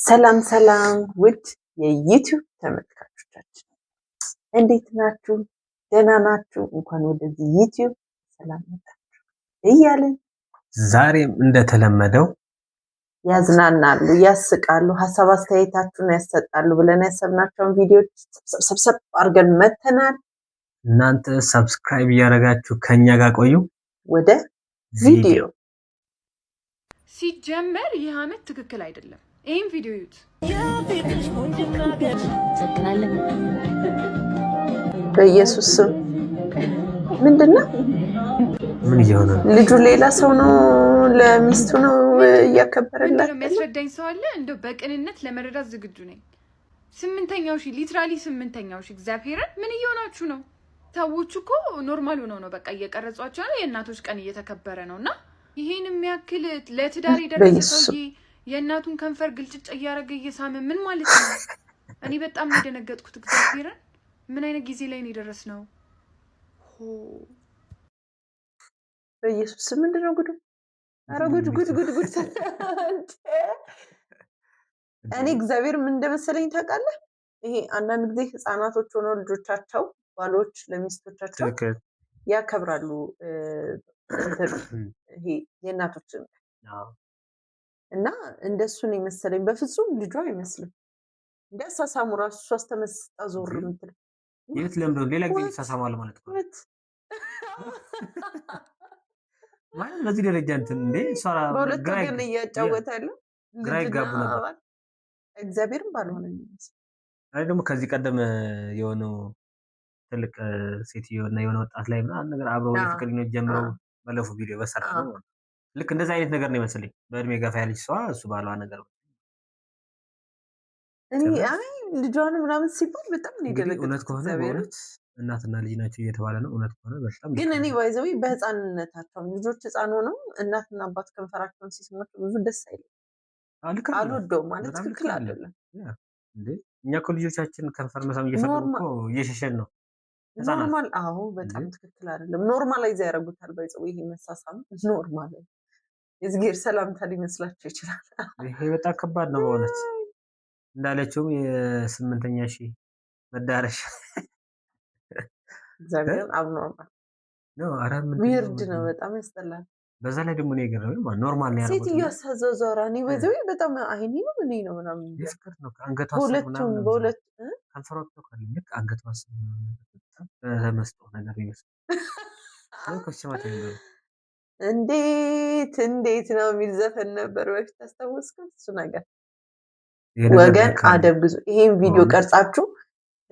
ሰላም ሰላም ውድ የዩቲዩብ ተመልካቾቻችን እንዴት ናችሁ? ደህና ናችሁ? እንኳን ወደዚህ ዩቲዩብ ሰላም መጣችሁ እያልን ዛሬም እንደተለመደው ያዝናናሉ፣ ያስቃሉ፣ ሀሳብ አስተያየታችሁን ያሰጣሉ ብለን ያሰብናቸውን ቪዲዮዎች ሰብሰብ አድርገን መተናል። እናንተ ሰብስክራይብ እያደረጋችሁ ከኛ ጋር ቆዩ። ወደ ቪዲዮ ሲጀመር ይህ አመት ትክክል አይደለም። ይህም ቪዲዮ ይዩት። በኢየሱስ ስም ምንድነው? ምን እየሆነ ነው? ልጁ ሌላ ሰው ነው፣ ለሚስቱ ነው እያከበረላት። የሚያስረዳኝ ሰው አለ? እንደው በቅንነት ለመረዳት ዝግጁ ነኝ። ስምንተኛው ሺህ ሊትራሊ ስምንተኛው ሺህ እግዚአብሔርን ምን እየሆናችሁ ነው? ሰዎቹ እኮ ኖርማል ሆነው ነው በቃ እየቀረጿቸው ነው። የእናቶች ቀን እየተከበረ ነው እና ይሄን የሚያክል ለትዳር የደረሰ ሰውዬ የእናቱን ከንፈር ግልጭጭ እያደረገ እየሳመ ምን ማለት ነው? እኔ በጣም ነው የደነገጥኩት። እግዚአብሔርን ምን አይነት ጊዜ ላይ ነው የደረስነው? በኢየሱስ ምንድን ነው ጉዱ? ኧረ ጉድ ጉድ ጉድ ጉድ! እኔ እግዚአብሔር ምን እንደመሰለኝ ታውቃለህ? ይሄ አንዳንድ ጊዜ ህፃናቶች ሆነው ልጆቻቸው ባሎች ለሚስቶቻቸው ያከብራሉ። ይሄ የእናቶችን እና እንደሱ ነው የመሰለኝ። በፍጹም ልጇ አይመስልም። እንዲያሳሳሙ ራሱ ሶስት ተመስጣ ዞር ምትል የት ለምዶ ሌላ ጊዜ ይሳሳማል ማለት ነው። ማለት በዚህ ደረጃ እንትን እንዴ ሷራ በሁለት ወገን እያጫወተ ያለው ግራ ይጋቡ ነበር። እግዚአብሔርም ባልሆነ የሚመስል አይ ደግሞ ከዚህ ቀደም የሆነው ትልቅ ሴትዮ እና የሆነ ወጣት ላይ ምናምን ነገር አብረው የፍቅር ግንኙነት ጀምረው ባለፉ ቪዲዮ በሰራ ነው። ልክ እንደዛ አይነት ነገር ነው ይመስልኝ። በእድሜ ገፋ ያለች ሰዋ እሱ ባሏ ነገር ነው። እኔ አይ ልጇን ምናምን ሲባል በጣም ነው የደረገው። እውነት ከሆነ በእውነት እናትና ልጅ ናቸው እየተባለ ነው። እውነት ከሆነ በጣም ግን እኔ ባይዘው በህፃንነታቸው ልጆች ህፃን ሆነው እናትና አባት ከንፈራቸውን ሲስሟቸው ብዙ ደስ አይልም። አልወደውም ማለት ትክክል አይደለም እንዴ። እኛ እኮ ልጆቻችን ከንፈር መሳም እየፈለጉ እኮ እየሸሸን ነው። ኖርማል አዎ፣ በጣም ትክክል አይደለም። ኖርማላይዝ ያደርጉታል። ባይዘው ይሄ መሳሳም ኖርማል የዝጌር ሰላምታ ሊመስላቸው ይችላል። ይሄ በጣም ከባድ ነው በእውነት እንዳለችውም የስምንተኛ ሺህ መዳረሻ እግዚአብሔር አብኖርማል ነው። አራም ዊርድ ነው፣ በጣም ያስጠላል። በዛ ላይ ደግሞ ነው የገረመኝ ማለት ኖርማል ነው ያደረጉት። ሴትዮ አሳዘዟራ ነው በዚህ በጣም አይኔ ነው ምን ነው ምናምን ይስከት ነው አንገቷ ሁለቱም በሁለት ከንፈሯ ተቆልል ልክ አንገቷ ተመስጦ ነገር ይመስል ከስማት ነው። እንዴት ነው የሚል ዘፈን ነበር በፊት አስታውስከው? እሱ ነገር ወገን አደብ ግዙ። ይሄን ቪዲዮ ቀርጻችሁ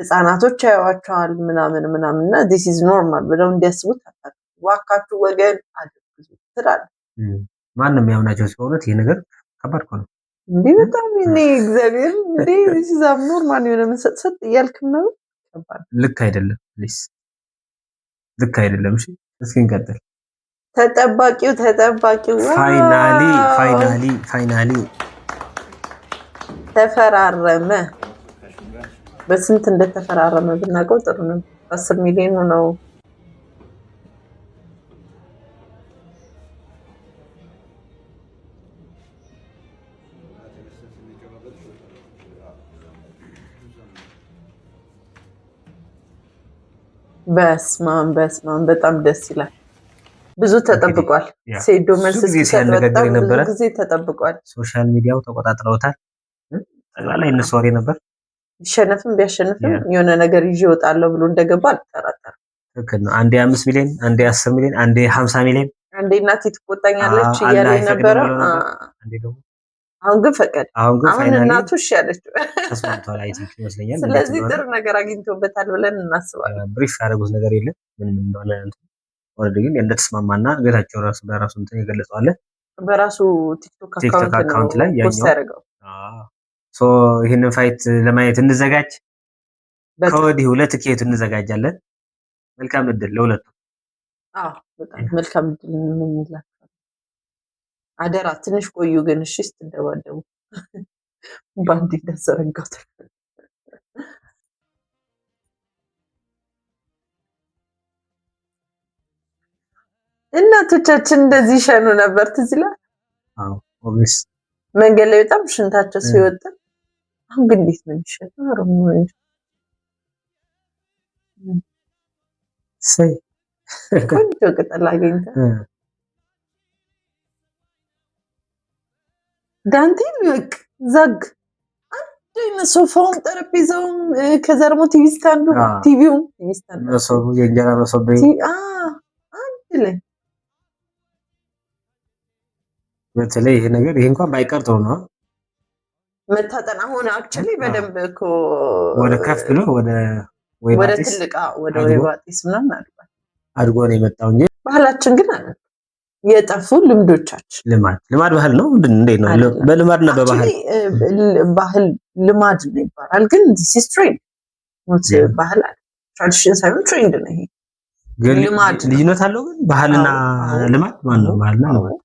ህፃናቶች ያዩዋቸዋል ምናምን እና this is normal ብለው እንዲያስቡት ዋካችሁ ወገን አደብ ግዙ ትላለህ። ማንም ያምናቸው ስለሆነ ይሄ ነገር ከባድ ነው እንዴ በጣም እኔ እግዚአብሔር እንዴ this is abnormal የሆነ መሰጥሰጥ እያልክም ነው። ከባድ ልክ አይደለም ፕሊስ፣ ልክ አይደለም። እሺ እስኪ እንቀጥል። ተጠባቂው ፋይናሊ ተፈራረመ። በስንት እንደተፈራረመ ብናውቀው ጥሩ ነው። 10 ሚሊዮን ነው። በስማም በጣም ደስ ይላል። ብዙ ተጠብቋል። ሴዶ መልስ ሲያነጋግር የነበረ ጊዜ ተጠብቋል። ሶሻል ሚዲያው ተቆጣጥረውታል። ጠቅላላ የነሱ ወሬ ነበር። ቢሸነፍም የሆነ ነገር ይዤ እወጣለሁ ብሎ እንደገባ አልጠራጠርም። ትክክል ነው። አንዴ 5 ሚሊዮን፣ አንዴ 10 ሚሊዮን፣ አንዴ 50 ሚሊዮን፣ አንዴ እናቴ ትቆጣኛለች እያለ ነበረ። አንዴ ደግሞ አሁን ግን ፈቀደ። አሁን እናቱ እሺ ያለችው ተስማምቷል። አይ ቲንክ ይመስለኛል። ስለዚህ ጥሩ ነገር አግኝቶበታል ብለን እናስባለን። ብሪፍ ያደረጉት ነገር የለም ምን እንደሆነ ወርድ ግን እንደተስማማና ጌታቸው ራሱ በራሱ እንትን የገለጸው አለ በራሱ ቲክቶክ አካውንት ላይ ያኛው ሶ ይሄንን ፋይት ለማየት እንዘጋጅ። ከወዲሁ ለትኬቱ እንዘጋጃለን። መልካም እድል ለሁለቱ። በጣም መልካም እድል እንመኝላችኋለን። አደራ ትንሽ ቆዩ ግን እሺ፣ ስትደባደቡ ባንዲ ተሰረጋት። እናቶቻችን እንደዚህ ሸኑ ነበር ትዝ ይላል። ኦብቪስ መንገድ ላይ በጣም ሽንታቸው ሲወጣ አሁን ግን እንዴት ነው የሚሸጠው? ቆንጆ ቅጠል አገኝተህ ዳንቴል በቃ ዘግ አንድ ሶፋውም ጠረጴዛውም ከዛ ደግሞ ቲቪ ስታንዱ ቲቪውም የእንጀራ መሶብ አንድ ላይ በተለይ ይሄ ነገር ይሄ እንኳን ባይቀር ጥሩ ነው። መታጠን አሁን አክቹሊ በደንብ እኮ ወደ ከፍ ብሎ ወደ ትልቅ ወደ ወይባጢስ ምናምን አድጎ ነው የመጣው እንጂ ባህላችን ግን አለ የጠፉ ልምዶቻችን ልማድ ባህል ነው። እንዴት ነው በልማድና በባህል ባህል ልማድ ነው ይባላል። ግን ዲስ ኢዝ ትሬንድ ባህል ትራዲሽን ሳይሆን ትሬንድ ነው። ይሄ ግን ልዩነት አለው። ግን ባህልና ልማድ ማን ነው? ባህልና ልማድ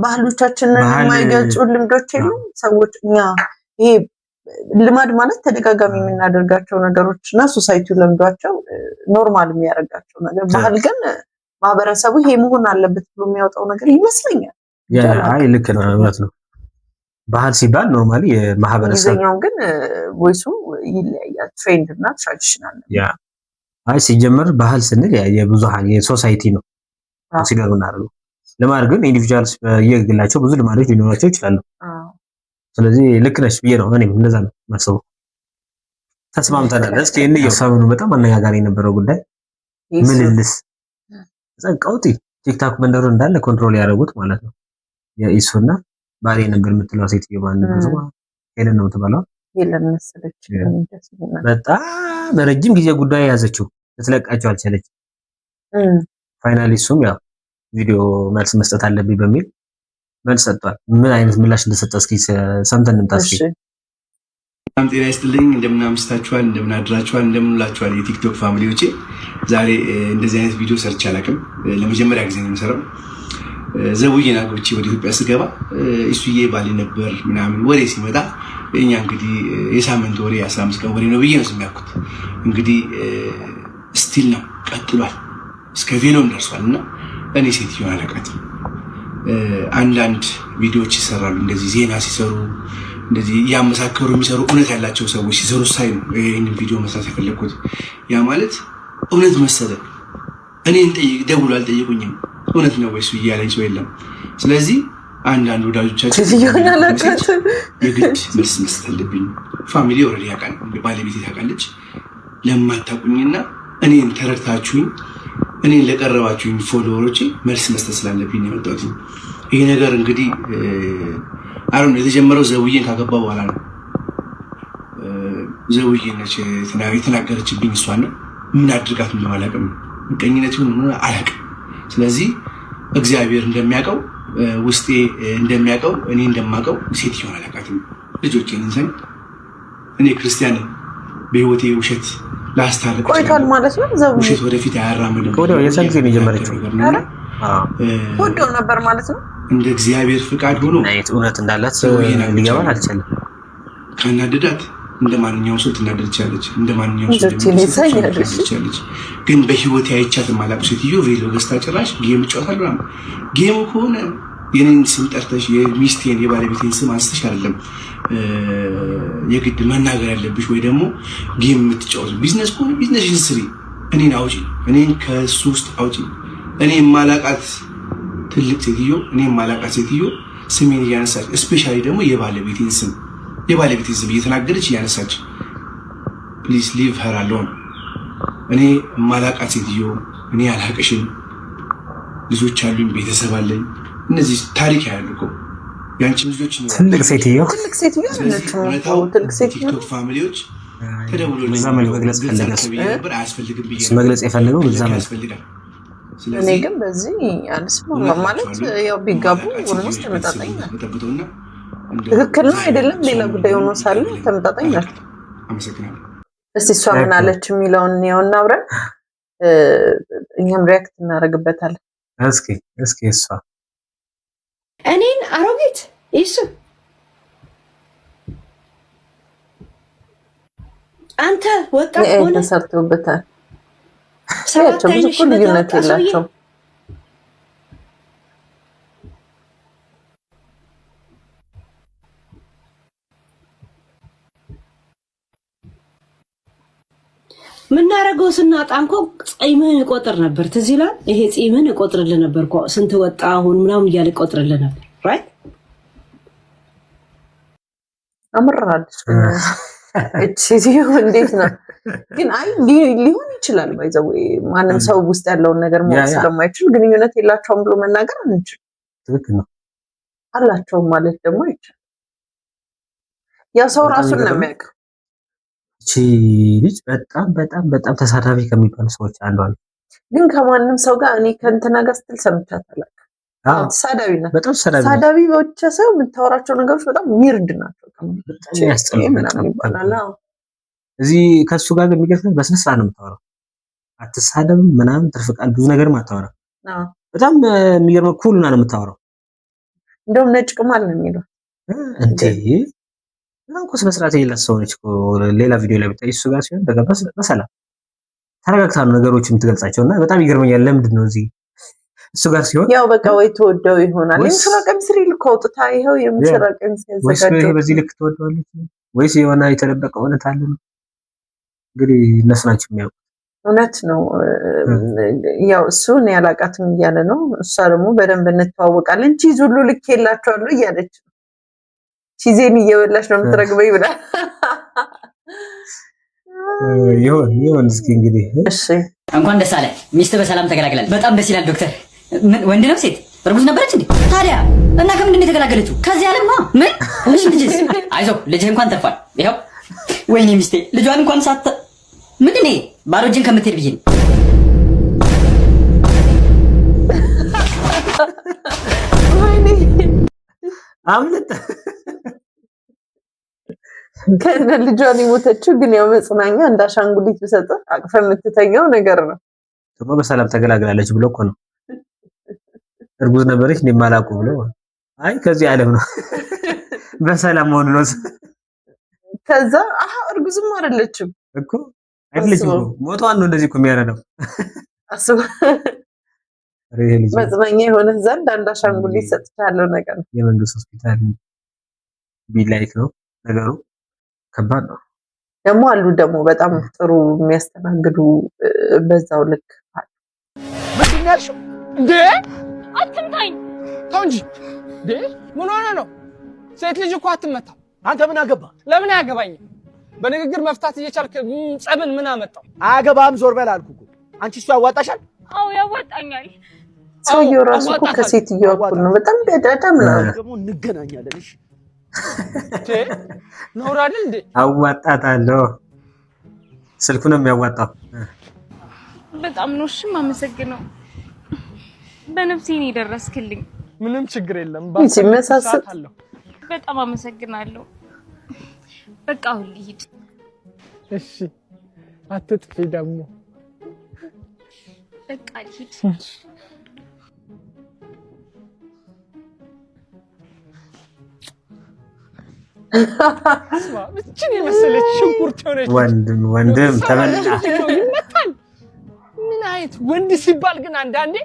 ባህሎቻችንን የማይገልጹ ልምዶች የሉም ሰዎች። እኛ ይሄ ልማድ ማለት ተደጋጋሚ የምናደርጋቸው ነገሮች እና ሶሳይቲው ለምዷቸው ኖርማል የሚያደርጋቸው ነገር። ባህል ግን ማህበረሰቡ ይሄ መሆን አለበት ብሎ የሚያወጣው ነገር ይመስለኛል። አይ ልክ ነው፣ እውነት ነው። ባህል ሲባል ኖርማሊ የማህበረሰብ ግን ቮይሱ ይለያያል። ትሬንድ እና ትራዲሽናል አይ ሲጀመር ባህል ስንል የብዙሃን የሶሳይቲ ነው ሲደሩ እናደርገው። ልማድ ግን ኢንዲቪጁዋልስ በየግላቸው ብዙ ልማዶች ሊኖራቸው ይችላሉ። ስለዚህ ልክ ነሽ ብዬ ነው እኔም እንደዛ ነው ማሰቡ። ተስማምተናል። እስኪ ሰሞኑ በጣም አነጋጋሪ የነበረው ጉዳይ ምልልስ ቀውጢ ቲክታክ መንደሩ እንዳለ ኮንትሮል ያደረጉት ማለት ነው። የኢሱና ባሌ ነበር የምትለው ሴትዮ ማን ነው? ሄለን ነው የምትባለው። ሄለን መሰለች። በጣም ረጅም ጊዜ ጉዳይ ያዘችው ልትለቃቸው አልቻለች። ፋይናሊ እሱም ያው ቪዲዮ መልስ መስጠት አለብኝ በሚል መልስ ሰጥቷል። ምን አይነት ምላሽ እንደሰጠ እስኪ ሰምተን እንምጣ። እስኪ በጣም ጤና ይስጥልኝ። እንደምን አምስታችኋል፣ እንደምን አድራችኋል፣ እንደምን ውላችኋል የቲክቶክ ፋሚሊዎቼ። ዛሬ እንደዚህ አይነት ቪዲዮ ሰርቼ አላውቅም። ለመጀመሪያ ጊዜ ነው የምሰራው። ዘውዬን አግብቼ ወደ ኢትዮጵያ ስገባ እሱዬ ባሌ ነበር ምናምን ወሬ ሲመጣ እኛ እንግዲህ የሳምንት ወሬ 15 ቀን ወሬ ነው ብዬ ነው የሚያውቁት። እንግዲህ ስቲል ነው ቀጥሏል፣ እስከ ቬሎም ደርሷልና እኔ ሴትዮን አላውቃትም። አንዳንድ ቪዲዮዎች ይሰራሉ እንደዚህ ዜና ሲሰሩ እንደዚህ ያመሳከሩ የሚሰሩ እውነት ያላቸው ሰዎች ሲሰሩ ሳይ ነው ይሄንን ቪዲዮ መስራት የፈለኩት። ያ ማለት እውነት መሰለ። እኔን ደውሎ አልጠየቁኝም። እውነት ነው ወይስ ያለኝ ሰው የለም። ስለዚህ አንዳንድ ወዳጆቻችን የግድ መልስ መስጠት አለብኝ። ፋሚሊ ኦልሬዲ ያውቃል፣ ባለቤቴ ታውቃለች። ለማታውቁኝና እኔን ተረድታችሁኝ እኔን ለቀረባችሁኝ ፎሎወሮቼ መልስ መስጠት ስላለብኝ ነው የመጣሁት። ይሄ ነገር እንግዲህ አሁን የተጀመረው ዘውዬን ካገባ በኋላ ነው። ዘውዬ ነች የተናገረችብኝ። እሷን ነው ምን አድርጋት እንደማላውቅም ምቀኝነት ይሁን ምን አላውቅም። ስለዚህ እግዚአብሔር እንደሚያውቀው ውስጤ እንደሚያውቀው እኔ እንደማውቀው ሴትዮን አላውቃትም። ልጆቼን እንሰን እኔ ክርስቲያን በህይወቴ ውሸት ላስታርቅ ቆይቷል ማለት ነው። ውሸት ወደፊት አያራምድም። ወዲያው የሰን ጊዜ ነው የጀመረችው። ወዲያው ነበር ማለት ነው። እንደ እግዚአብሔር ፍቃድ ሆኖ እውነት እንዳላት ሊገባን አልቻለም። ካናደዳት እንደ ማንኛውም ሰው ትናደድቻለች፣ እንደ ማንኛውም ሰው ትናደድቻለች። ግን በህይወቴ አይቻት የማላውቅ ሴትዮ ቬሎ ገዝታ ጭራሽ ጌም እጫወታለሁ። ጌሙ ከሆነ የኔን ስም ጠርተሽ የሚስቴን የባለቤቴን ስም አንስተሽ አይደለም የግድ መናገር ያለብሽ፣ ወይ ደግሞ ጌም የምትጫወቱ ቢዝነስ ከሆነ ቢዝነስሽን ስሪ። እኔን አውጪ፣ እኔን ከሱ ውስጥ አውጪ። እኔ የማላውቃት ትልቅ ሴትዮ፣ እኔ የማላውቃት ሴትዮ ስሜን እያነሳች እስፔሻሊ ደግሞ የባለቤቴን ስም እየተናገረች እያነሳች ፕሊዝ ሊቭ ሄር አሎን። እኔ የማላውቃት ሴትዮ፣ እኔ አላውቅሽም፣ ልጆች አሉኝ፣ ቤተሰብ አለኝ። እነዚህ ታሪክ ያሉ እኮ ያንቺም ልጆች ነው። ትልቅ ሴትዮ ቲክቶክ ፋሚሊዎች ተደውሎ መግለጽ የፈለገው በዛ ያስፈልጋል። እኔ ግን በዚህ አልስማማም። ማለት ያው ቢጋቡ ወንስ ተመጣጣኝ ነው። ትክክል ነው አይደለም ሌላ ጉዳይ ሆኖ ሳለ ተመጣጣኝ ናቸው። አመሰግናለሁ። እስቲ እሷ ምን አለች የሚለውን ያውና አብረን እኛም ሪያክት እናደርግበታለን። እስኪ እሷ እኔን አሮጊት ይሱ አንተ ወጣት ሆነ ተሰርቶበታል። ሰዎቹ ብዙ ልዩነት የላቸው። ምናረገው ስናጣ እንኳ ጺምህን እቆጥር ነበር። ትዝ ይላል። ይሄ ጺምህን እቆጥርልህ ነበር እኮ ስንት ወጣ አሁን ምናምን እያለ እቆጥርልህ ነበር። ራይት አምራለች። እቺ እንዴት ነው ግን? አይ ሊሆን ይችላል። ባይዘው ማንም ሰው ውስጥ ያለውን ነገር ማወቅ ስለማይችል ግንኙነት የላቸውም ብሎ መናገር አንችል። ትክክል ነው። አላቸው ማለት ደግሞ ይቻላል። ያ ሰው ራሱን ነው የሚያውቀው። እቺ ልጅ በጣም በጣም በጣም ተሳዳቢ ከሚባሉ ሰዎች አንዷ ነው። ግን ከማንም ሰው ጋር እኔ ከእንትና ጋር ስትል ሰምቻት አላውቅም። ተሳዳቢ ናት። በጣም ተሳዳቢ ብቻ ሳይሆን የምታወራቸው ነገሮች በጣም ዊርድ ናቸው። እዚህ ከሱ ጋር የሚገርምህ በስነ ስርዓት ነው የምታወራው። አትሳደብም ምናምን ትርፍ ቃል ብዙ ነገር ማታወራ። በጣም የሚገርምህ ኩል ነው የምታወራው። እንደውም ነጭ ቅማል ነው የሚለው እንዴ ምንም ኮስ መስራት የሌላት ሰው ነች እኮ። ሌላ ቪዲዮ ላይ ብታይ እሱ ጋር ሲሆን በሰላም ተረጋግታ ነው ነገሮች የምትገልጻቸውና በጣም ይገርመኛል። ለምንድን ነው እዚህ እሱ ጋር ሲሆን ያው በቃ ወይ ተወደው ይሆናል። የምስራ ቀሚስ ሪል ኮውጥታ ይሄው የምስራ ቀሚስ ያዘጋጀው ወይስ በዚህ ልክ ተወደዋለች ወይስ የሆነ የተደበቀ እውነት አለ ነው? እንግዲህ እነሱ ናቸው የሚያውቁት። እውነት ነው። ያው እሱን ያላቃትም እያለ ነው። እሷ ደግሞ በደንብ እንተዋወቃለን ቺዝ ሁሉ ልክ የላቸዋለሁ እያለች ነው። ቺዜን እየበላሽ ነው የምትረግበኝ ብላ ይሁን እስኪ እንግዲህ እሺ። እንኳን ደስ አለ ሚስት በሰላም ተገላግላለች። በጣም ደስ ይላል ዶክተር። ምን ወንድ ነው ሴት? እርጉዝ ነበረች እንዴ? ታዲያ እና ከምንድን ነው የተገላገለችው? ከዚህ ዓለማ ምን? እሺ ልጅስ? አይዞህ ልጅህ እንኳን ተርፏል። ይኸው ወይኔ ሚስቴ ልጇን እንኳን ሳተ ምንድን ነው ባዶ እጅን ከምትሄድ ብዬ ነው። ወይኔ አምልጥ ከነ ልጇን የሞተችው ግን ያው መጽናኛ እንዳሻንጉሊት ብሰጥ አቅፈ የምትተኛው ነገር ነው። ደግሞ በሰላም ተገላግላለች ብሎ እኮ ነው። እርጉዝ ነበረች እንደማላውቁ ብሎ አይ ከዚህ ዓለም ነው በሰላም ሆኖ ነው። ከዛ እርጉዝም አይደለችም እኮ አይደለችም እኮ ሞቷን ነው እንደዚህ እኮ የሚያረዳው። አስቡ መጽናኛ የሆነ ዘንድ እንዳሻንጉሊት ሰጥቻለሁ ነገር ነው። የመንግስት ሆስፒታል ቢላይክ ነው ነገሩ። ከባድ ነው። ደግሞ አሉ ደግሞ በጣም ጥሩ የሚያስተናግዱ በዛው ልክ አሉ። ምንድን ያልሽው እንዴ? አትምታኝ። ተው እንጂ እንዴ! ምን ሆነ ነው? ሴት ልጅ እኮ አትመታም። አንተ ምን አገባ? ለምን አያገባኝም? በንግግር መፍታት እየቻልክ ጸብን ምን አመጣው? አያገባም። ዞር በል አልኩህ እኮ። አንቺ እሱ ያዋጣሻል? አዎ ያዋጣኛል። ሰውየው ራሱ እኮ ከሴትየዋ እኩል ነው። በጣም ገዳዳ ምናምን ደግሞ እንገናኛለን። እሺ ነውር አይደል እንዴ? አዋጣታለሁ። ስልኩ ነው የሚያዋጣው። በጣም ነው እሺ የማመሰግነው። በነፍሴ ነው የደረስክልኝ። ምንም ችግር የለም። ሲመሳሰል በጣም አመሰግናለሁ። በቃ አሁን ልሂድ። እሺ አትጥፊ ደግሞ። በቃ ልሂድ። እቺን የመሰለች ሽንኩርት ሆነች። ወንድም ተበላ። ይመታል። ምን አይነት ወንድ ሲባል ግን አንዳንዴ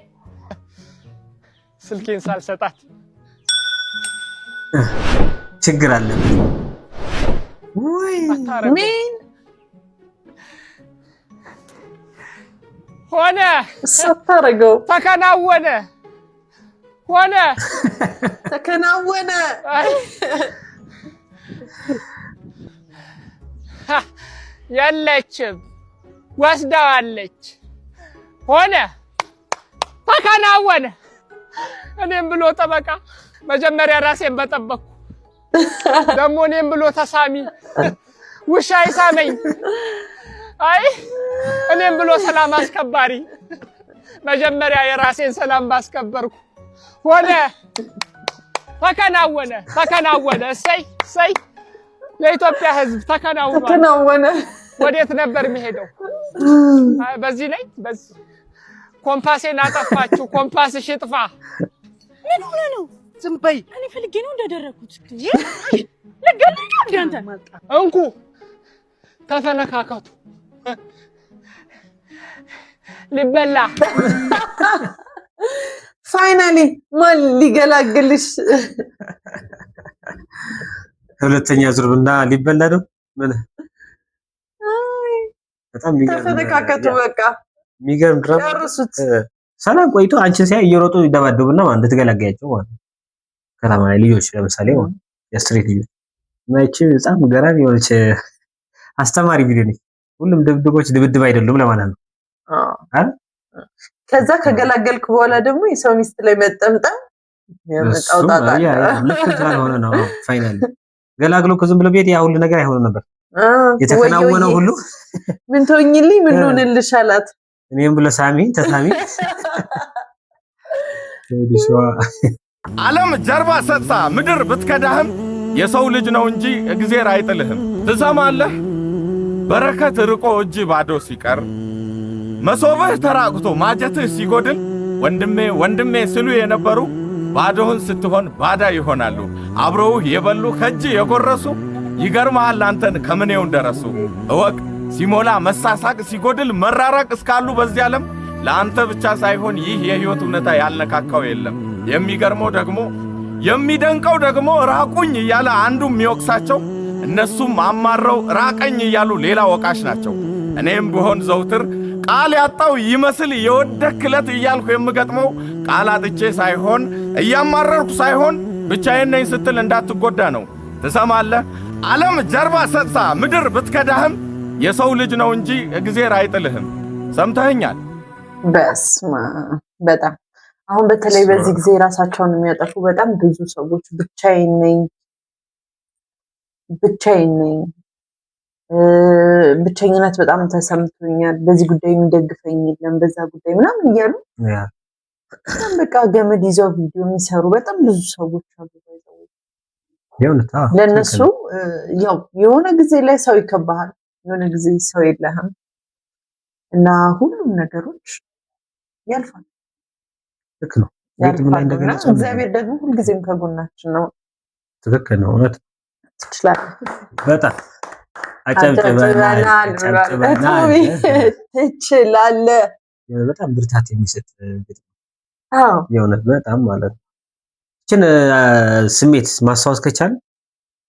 ስልኬን ሳልሰጣት ችግር አለ ወይ? ምን ሆነ? ሳታረገው ተከናወነ። ሆነ ተከናወነ። የለችም ወስደዋለች። ሆነ ተከናወነ። እኔም ብሎ ጠበቃ መጀመሪያ ራሴን በጠበቅኩ፣ ደግሞ እኔም ብሎ ተሳሚ ውሻ ይሳመኝ። አይ እኔም ብሎ ሰላም አስከባሪ መጀመሪያ የራሴን ሰላም ባስከበርኩ። ሆነ ተከናወነ። ተከናወነ። እሰይ እሰይ ለኢትዮጵያ ሕዝብ ተከናወነ። ወዴት ነበር የሚሄደው? በዚህ ላይ በዚህ ኮምፓሴን አጠፋችሁ። ኮምፓስሽ ይጥፋ። ምን ሆነ ነው? ዝም በይ። እኔ ፈልጌ ነው እንዳደረኩት። ለገለኝ አንተ እንኩ ተፈነካከቱ። ሊበላ ፋይናሊ ማን ሊገላግልሽ? ሁለተኛ ዙር ብና ሊበላ ነው። ምን በጣም የሚገርም ተፈነካከቱ። በቃ የሚገርም ድራማ ጨርሱት። ሰላም ቆይቶ አንቺን ሲያይ እየሮጡ ይደባደቡና ማለት እንድትገላገያቸው ማለት ነው። ከተማ ላይ ልጆች ለምሳሌ ማለት የስትሪት ልጆች ማይቺ በጣም ገራሚ የሆነች አስተማሪ ቪዲዮ ነች። ሁሉም ድብድቦች ድብድብ አይደሉም ለማለት ነው። ከዛ ከገላገልኩ በኋላ ደግሞ የሰው ሚስት ላይ መጠምጠም ያመጣው ጣጣ ልክ ስላልሆነ ነው። ፋይናሊ ገላግሎ ዝም ብሎ ቤት ያ ሁሉ ነገር አይሆንም ነበር የተከናወነው ሁሉ። ምን ትሆኝልኝ ምን ሆንልሽ አላት። እኔም ብሎ ሳሚ ተሳሚ ዓለም ጀርባ ሰጥታ ምድር ብትከዳህም የሰው ልጅ ነው እንጂ እግዚአብሔር አይጥልህም። ትሰማለህ? በረከት ርቆ እጅ ባዶ ሲቀር መሶብህ ተራቅቶ ማጀትህ ሲጎድል ወንድሜ ወንድሜ ሲሉ የነበሩ ባዶህን ስትሆን ባዳ ይሆናሉ። አብረውህ የበሉ ከእጅ የጎረሱ ይገርምሃል አንተን ከምኔው እንደረሱ። እወቅ ሲሞላ መሳሳቅ ሲጎድል መራራቅ እስካሉ በዚህ ዓለም ለአንተ ብቻ ሳይሆን ይህ የሕይወት እውነታ ያልነካካው የለም። የሚገርመው ደግሞ የሚደንቀው ደግሞ ራቁኝ እያለ አንዱ የሚወቅሳቸው እነሱም አማረው ራቀኝ እያሉ ሌላ ወቃሽ ናቸው። እኔም ብሆን ዘውትር ቃል ያጣው ይመስል የወደክለት እያልኩ የምገጥመው ቃል አጥቼ ሳይሆን እያማረርኩ ሳይሆን ብቻዬን ነኝ ስትል እንዳትጎዳ ነው። ትሰማለህ? ዓለም ጀርባ ሰጥታ ምድር ብትከዳህም የሰው ልጅ ነው እንጂ እግዚአብሔር አይጥልህም። ሰምተኸኛል? በስማ በጣም አሁን በተለይ በዚህ ጊዜ ራሳቸውን የሚያጠፉ በጣም ብዙ ሰዎች ብቻዬን ነኝ ብቸኝነት በጣም ተሰምቶኛል፣ በዚህ ጉዳይ የሚደግፈኝ የለም፣ በዛ ጉዳይ ምናምን እያሉ በጣም በቃ ገመድ ይዘው ቪዲዮ የሚሰሩ በጣም ብዙ ሰዎች አሉ። ለእነሱ ያው የሆነ ጊዜ ላይ ሰው ይከባሃል፣ የሆነ ጊዜ ሰው የለህም እና ሁሉም ነገሮች ያልፋል። ልክ ነው። እግዚአብሔር ደግሞ ሁልጊዜም ከጎናችን ነው። ትክክል ነው። እውነት ትችላለህ። በጣም አጨብጭበናል። ትችላለህ። በጣም ብርታት የሚሰጥ ግጥም የእውነት በጣም ማለት ነው። እችን ስሜት ማስታወስ ከቻል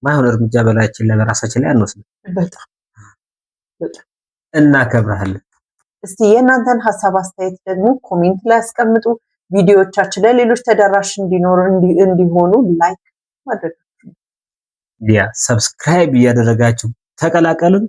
ማይሆን እርምጃ በላያችን ላይ በራሳችን ላይ አንወስድም። በጣም እናከብርሃለን። እስቲ የእናንተን ሀሳብ አስተያየት ደግሞ ኮሜንት ላይ አስቀምጡ። ቪዲዮዎቻችን ለሌሎች ተደራሽ እንዲሆኑ ላይክ ማድረግ ሰብስክራይብ እያደረጋችሁ ተቀላቀሉን።